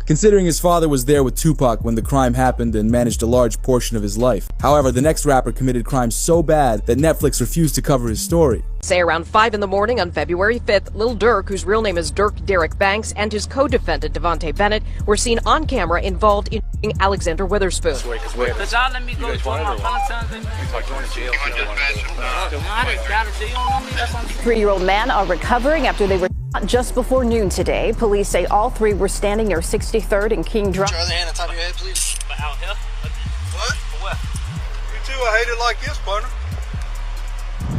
considering his father was there with Tupac when the crime happened and managed a large portion of his life. However, the next rapper committed crimes so bad that Netflix refused to cover his story. Say around 5 in the morning on February 5th, Lil Durk, whose real name is Durk Derek Banks, and his co-defendant Devontae Bennett were seen on camera involved in Alexander Witherspoon. Could y'all let me go to my Valentine's Day? Three-year-old men are recovering after they were shot just before noon today. Police say all three were standing near 63rd and King Drive. Put your other hand on top of your head, please. Out here? What? For what? You too, I hate it like this, partner.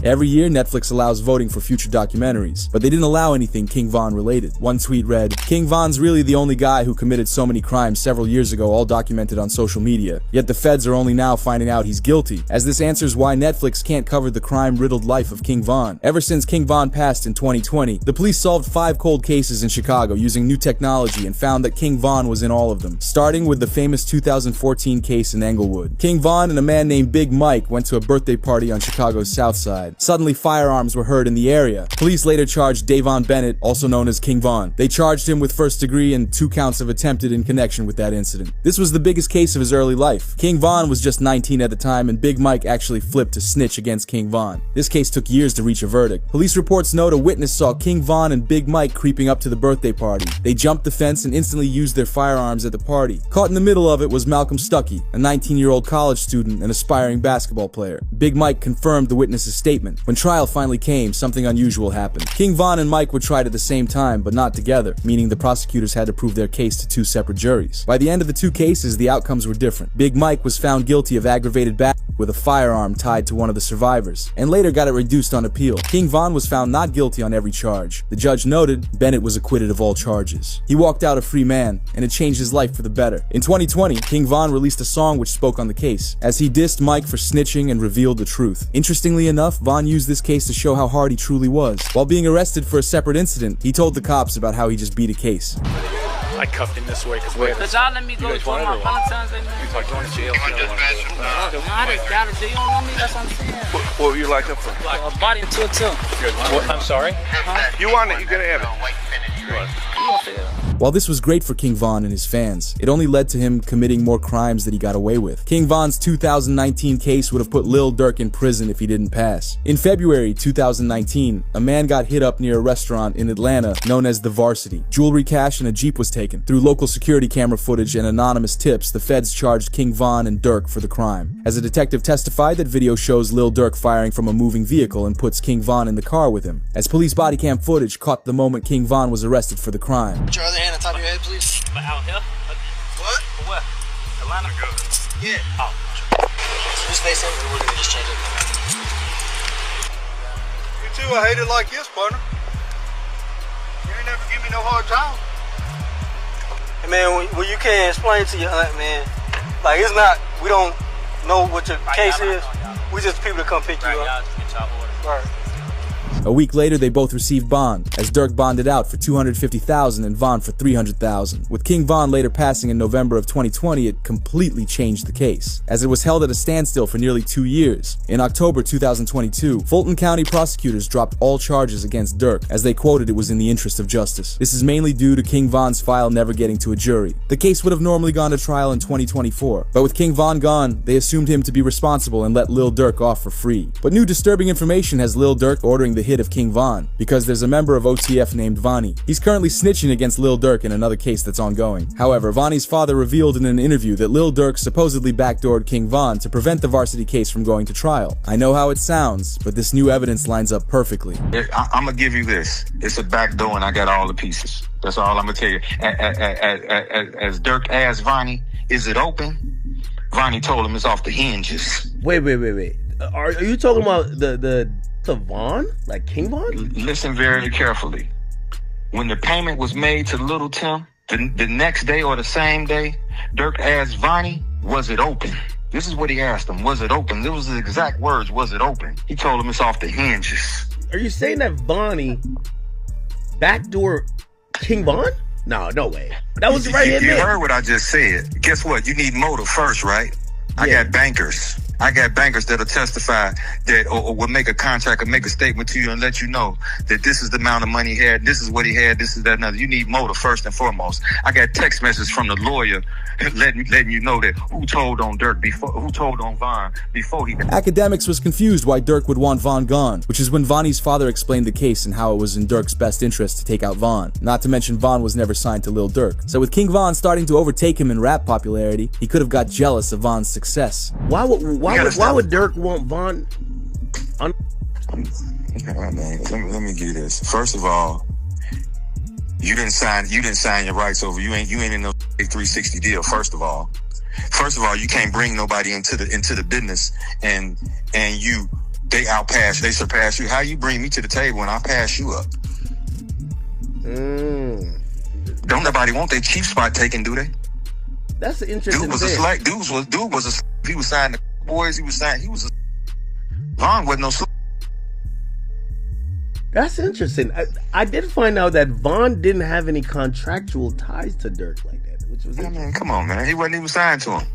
Every year, Netflix allows voting for future documentaries, but they didn't allow anything King Von related. One tweet read, "King Von's really the only guy who committed so many crimes several years ago, all documented on social media. Yet the feds are only now finding out he's guilty, as this answers why Netflix can't cover the crime-riddled life of King Von. Ever since King Von passed in 2020, the police solved 5 cold cases in Chicago using new technology and found that King Von was in all of them, starting with the famous 2014 case in Englewood. King Von and a man named Big Mike went to a birthday party on Chicago's South Side. Suddenly, firearms were heard in the area. Police later charged Davon Bennett, also known as King Von. They charged him with first degree and 2 counts of attempted in connection with that incident. This was the biggest case of his early life. King Von was just 19 at the time, and Big Mike actually flipped to snitch against King Von. This case took years to reach a verdict. Police reports note a witness saw King Von and Big Mike creeping up to the birthday party. They jumped the fence and instantly used their firearms at the party. Caught in the middle of it was Malcolm Stuckey, a 19-year-old college student and aspiring basketball player. Big Mike confirmed the witness's statement. When trial finally came, something unusual happened. King Von and Mike were tried at the same time, but not together, meaning the prosecutors had to prove their case to 2 separate juries. By the end of the 2 cases, the outcomes were different. Big Mike was found guilty of aggravated battery with a firearm tied to one of the survivors, and later got it reduced on appeal. King Von was found not guilty on every charge. The judge noted Bennett was acquitted of all charges. He walked out a free man, and it changed his life for the better. In 2020, King Von released a song which spoke on the case, as he dissed Mike for snitching and revealed the truth. Interestingly enough, Von used this case to show how hard he truly was. While being arrested for a separate incident, he told the cops about how he just beat a case. I cuffed him this way because Could y'all let me go to my Valentine's Day? you talk going to jail. I just got it. You don't know me, that's what I'm saying. What were you like up for? Like a body into a too. I'm sorry? You want it, you gotta have it. While this was great for King Von and his fans, it only led to him committing more crimes that he got away with. King Von's 2019 case would have put Lil Durk in prison if he didn't pass. In February 2019, a man got hit up near a restaurant in Atlanta known as the Varsity. Jewelry, cash, and a Jeep was taken. Through local security camera footage and anonymous tips, the feds charged King Von and Durk for the crime. As a detective testified, that video shows Lil Durk firing from a moving vehicle and puts King Von in the car with him. As police body cam footage caught the moment King Von was arrested for the crime. Put your other hand on top of your head, please. Out here? What? For what? Atlanta? Yeah. Oh. Just stay simple, we're gonna just change it. You too, I hate it like this, partner. You ain't never give me no hard time. Hey man, when you can't explain to your aunt, man, like it's not, we don't know what your case is. We just people that come pick you up. Y'all just get y'all orders. Right. A week later, they both received bond, as Durk bonded out for $250,000 and Von for $300,000. With King Von later passing in November of 2020, it completely changed the case, as it was held at a standstill for nearly 2 years. In October 2022, Fulton County prosecutors dropped all charges against Durk, as they quoted it was in the interest of justice. This is mainly due to King Von's file never getting to a jury. The case would have normally gone to trial in 2024, but with King Von gone, they assumed him to be responsible and let Lil Durk off for free. But new disturbing information has Lil Durk ordering the hit of King Von, because there's a member of OTF named Vonnie. He's currently snitching against Lil Durk in another case that's ongoing. However, Vonnie's father revealed in an interview that Lil Durk supposedly backdoored King Von to prevent the Varsity case from going to trial. I know how it sounds, but this new evidence lines up perfectly. I'm gonna give you this. It's a backdoor and I got all the pieces. That's all I'm gonna tell you. As Durk asked Vonnie, is it open? Vonnie told him it's off the hinges. Wait. Are you talking about the Von? Like King Von? Listen very carefully. When the payment was made to Little Tim, the next day or the same day, Durk asked Vonnie, was it open? This is what he asked him. Was it open? It was the exact words, was it open? He told him it's off the hinges. Are you saying that Vonnie backdoor King Von? No way. That was right here. You heard what I just said. Guess what? You need motive first, right? I got bankers. I got bankers that'll testify that or will make a contract or make a statement to you and let you know that this is the amount of money he had, this is what he had, this is that another. You need motive first and foremost. I got text messages from the lawyer letting you know that who told on Durk before, who told on Von before he. Academics was confused why Durk would want Von gone, which is when Vonnie's father explained the case and how it was in Durk's best interest to take out Von. Not to mention Von was never signed to Lil Durk. So with King Von starting to overtake him in rap popularity, he could have got jealous of Von's success. Why would Durk want Von? Let me give you this. First of all, you didn't sign your rights over. You ain't in no 360 deal. First of all, you can't bring nobody into the business and they surpass you. How you bring me to the table when I pass you up? Don't nobody want their chief spot taken, do they? That's an interesting. Dude was a slack. Dude was he was signed to boys. He was Von wasn't no slack. That's interesting. I did find out that Von didn't have any contractual ties to Durk like that, which was. I mean, come on, man. He wasn't even signed to him.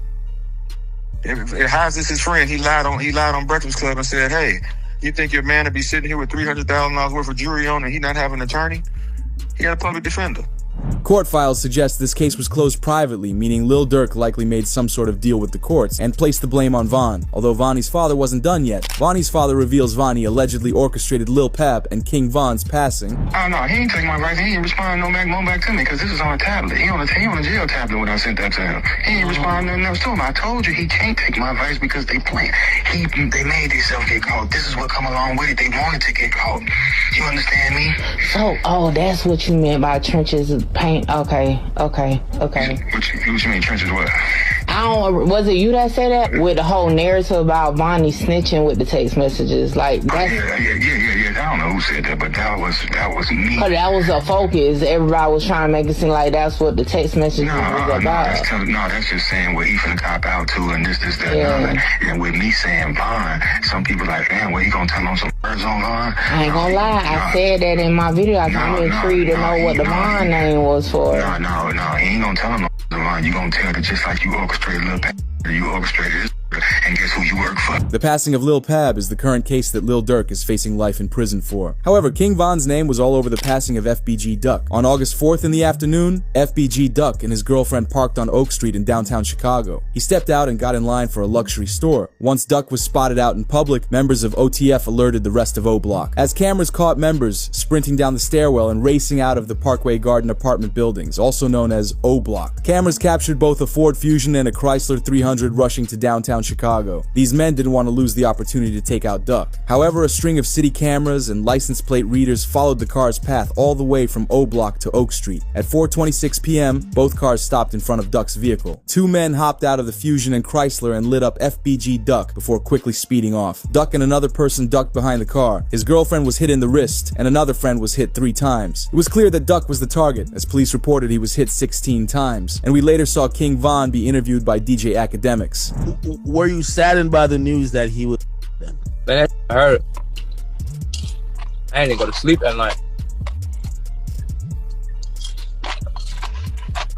How's this his friend? He lied on Breakfast Club and said, "Hey, you think your man would be sitting here with $300,000 worth of jewelry on and he not have an attorney? He got a public defender." Court files suggest this case was closed privately, meaning Lil Durk likely made some sort of deal with the courts and placed the blame on Von. Although Vonnie's father wasn't done yet, Vonnie's father reveals Vonnie allegedly orchestrated Lil Pap and King Von's passing. Oh no, he ain't take my rights. He ain't respond no back to me because this is on a tablet. He on a jail tablet when I sent that to him. He ain't respond nothing else to him. I told you he can't take my advice because they playing. They made themselves get caught. This is what come along with it. They wanted to get caught. You understand me? So, that's what you meant by trenches of paint. Okay. What you mean, trenches what? Was it you that said that? With the whole narrative about Vonnie snitching with the text messages? Like, that's... Yeah. I don't know who said that, but that was me. But that was a focus. Everybody was trying to make it seem like that's what the text messages was about. That's just saying what he finna cop out to and this, that, and and with me saying Von, some people like, damn, what he gonna tell on some words on Von? I ain't gonna lie, I said that in my video. I'm intrigued to know what the Von name was for. No, he ain't gonna tell him no Von. You gonna tell it just like you orchestrated Lil Pap. You orchestrated this, and guess who you work for? The passing of Lil Pab is the current case that Lil Durk is facing life in prison for. However, King Von's name was all over the passing of FBG Duck. On August 4th in the afternoon, FBG Duck and his girlfriend parked on Oak Street in downtown Chicago. He stepped out and got in line for a luxury store. Once Duck was spotted out in public, members of OTF alerted the rest of O Block. As cameras caught members sprinting down the stairwell and racing out of the Parkway Garden apartment buildings, also known as O Block. Cameras captured both a Ford Fusion and a Chrysler 300 rushing to downtown Chicago. These men didn't want to lose the opportunity to take out Duck. However, a string of city cameras and license plate readers followed the car's path all the way from O Block to Oak Street. At 4:26 p.m., both cars stopped in front of Duck's vehicle. Two men hopped out of the Fusion and Chrysler and lit up FBG Duck before quickly speeding off. Duck and another person ducked behind the car. His girlfriend was hit in the wrist, and another friend was hit 3 times. It was clear that Duck was the target, as police reported he was hit 16 times, and we later saw King Von be interviewed by DJ Academics. Were you saddened by the news that he was? Man, I heard it. I ain't even go to sleep at night.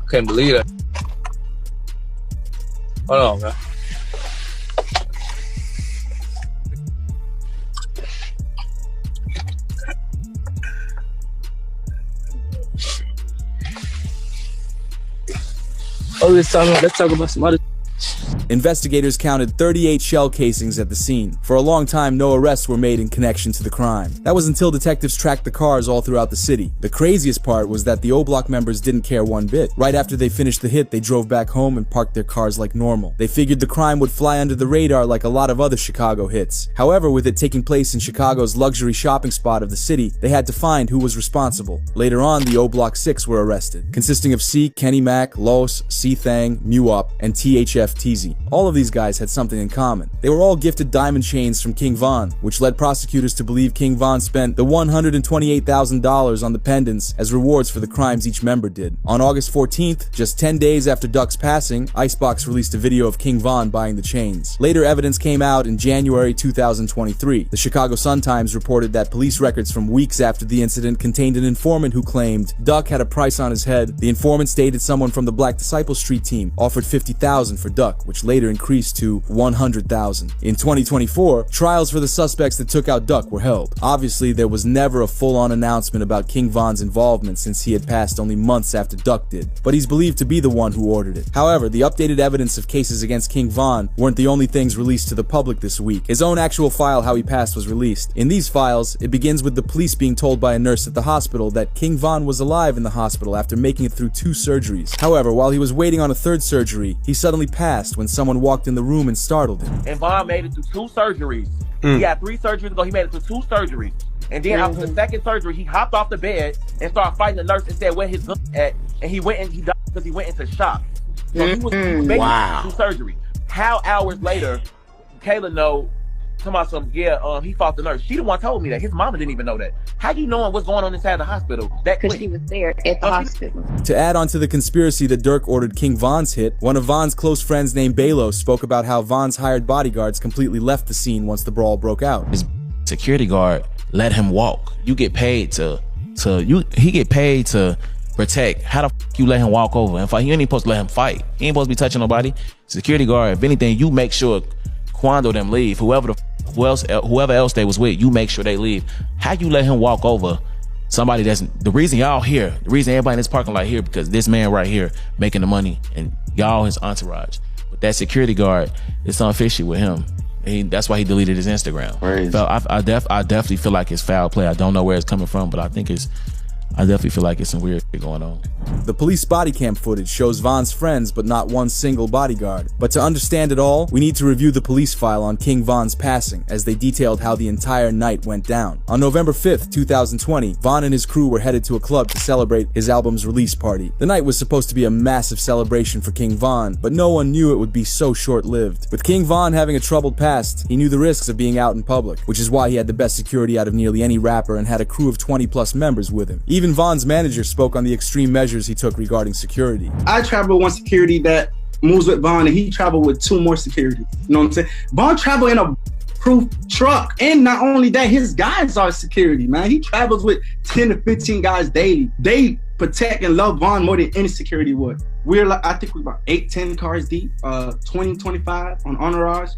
Couldn't believe it. Hold on, man. Oh, let's talk about some other. Investigators counted 38 shell casings at the scene. For a long time, no arrests were made in connection to the crime. That was until detectives tracked the cars all throughout the city. The craziest part was that the O Block members didn't care one bit. Right after they finished the hit, they drove back home and parked their cars like normal. They figured the crime would fly under the radar like a lot of other Chicago hits. However, with it taking place in Chicago's luxury shopping spot of the city, they had to find who was responsible. Later on, the O Block 6 were arrested, consisting of C, Kenny Mac, Los, C Thang, Muop, and THF Teasy. All of these guys had something in common. They were all gifted diamond chains from King Von, which led prosecutors to believe King Von spent the $128,000 on the pendants as rewards for the crimes each member did. On August 14th, just 10 days after Duck's passing, Icebox released a video of King Von buying the chains. Later evidence came out in January 2023. The Chicago Sun-Times reported that police records from weeks after the incident contained an informant who claimed Duck had a price on his head. The informant stated someone from the Black Disciple Street team offered $50,000 for Duck, which later increased to 100,000. In 2024, trials for the suspects that took out Duck were held. Obviously, there was never a full-on announcement about King Von's involvement since he had passed only months after Duck did, but he's believed to be the one who ordered it. However, the updated evidence of cases against King Von weren't the only things released to the public this week. His own actual file how he passed was released. In these files, it begins with the police being told by a nurse at the hospital that King Von was alive in the hospital after making it through 2 surgeries. However, while he was waiting on a 3rd surgery, he suddenly passed when someone walked in the room and startled him. And Von made it through 2 surgeries. He had 3 surgeries ago. He made it through 2 surgeries. And then after the 2nd surgery, he hopped off the bed and started fighting the nurse and said where his gun at. And he went and he died because he went into shock. So he was making 2 surgeries. How hours later, Kayla know, he fought the nurse. She the one told me that. His mama didn't even know that. How you knowing what's going on inside the hospital? Because she was there at the hospital. To add on to the conspiracy that Durk ordered King Von's hit, one of Von's close friends named Balo spoke about how Von's hired bodyguards completely left the scene once the brawl broke out. His security guard let him walk. You get paid he get paid to protect. How the f you let him walk over and fight? You ain't supposed to let him fight. He ain't supposed to be touching nobody. Security guard, if anything, you make sure Quando them leave. Whoever else they was with, you make sure they leave. How you let him walk over somebody that's the reason y'all here, the reason everybody in this parking lot here, because this man right here making the money and y'all his entourage. But that security guard, it's something fishy with him. That's why he deleted his Instagram. I definitely feel like it's foul play. I don't know where it's coming from, but I definitely feel like it's some weird shit going on. The police body cam footage shows Von's friends, but not one single bodyguard. But to understand it all, we need to review the police file on King Von's passing, as they detailed how the entire night went down. On November 5th, 2020, Von and his crew were headed to a club to celebrate his album's release party. The night was supposed to be a massive celebration for King Von, but no one knew it would be so short-lived. With King Von having a troubled past, he knew the risks of being out in public, which is why he had the best security out of nearly any rapper and had a crew of 20+ members with him. Even Von's manager spoke on the extreme measures he took regarding security. I travel with one security that moves with Von, and he traveled with 2 more security. You know what I'm saying? Von traveled in a proof truck, and not only that, his guys are security, man. He travels with 10 to 15 guys daily. They protect and love Von more than any security would. I think we're about 8-10 cars deep, 20-25 on entourage.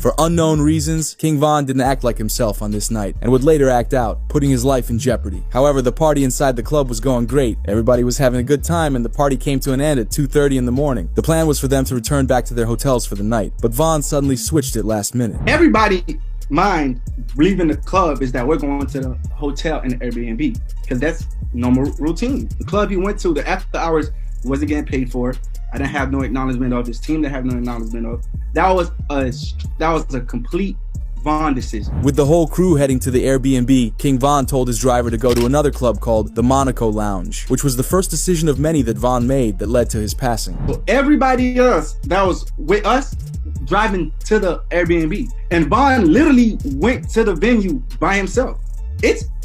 For unknown reasons, King Von didn't act like himself on this night and would later act out, putting his life in jeopardy. However, the party inside the club was going great. Everybody was having a good time, and the party came to an end at 2:30 in the morning. The plan was for them to return back to their hotels for the night, but Von suddenly switched it last minute. Everybody mind leaving the club is that we're going to the hotel and the Airbnb, because that's normal routine. The club he went to, the after hours, wasn't getting paid for. I didn't have no acknowledgement of. His team didn't have no acknowledgement of. That was a complete Von decision. With the whole crew heading to the Airbnb, King Von told his driver to go to another club called the Monaco Lounge, which was the first decision of many that Von made that led to his passing. Well, everybody else that was with us driving to the Airbnb, and Von literally went to the venue by himself.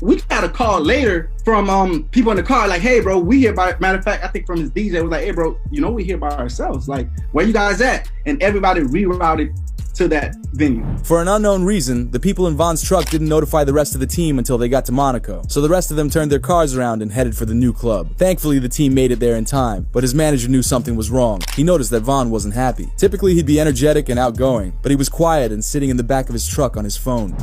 We got a call later from people in the car, like, hey bro, we here by, matter of fact, I think from his DJ was like, hey bro, you know we here by ourselves, like, where you guys at? And everybody rerouted to that venue. For an unknown reason, the people in Von's truck didn't notify the rest of the team until they got to Monaco, so the rest of them turned their cars around and headed for the new club. Thankfully, the team made it there in time, but his manager knew something was wrong. He noticed that Von wasn't happy. Typically, he'd be energetic and outgoing, but he was quiet and sitting in the back of his truck on his phone.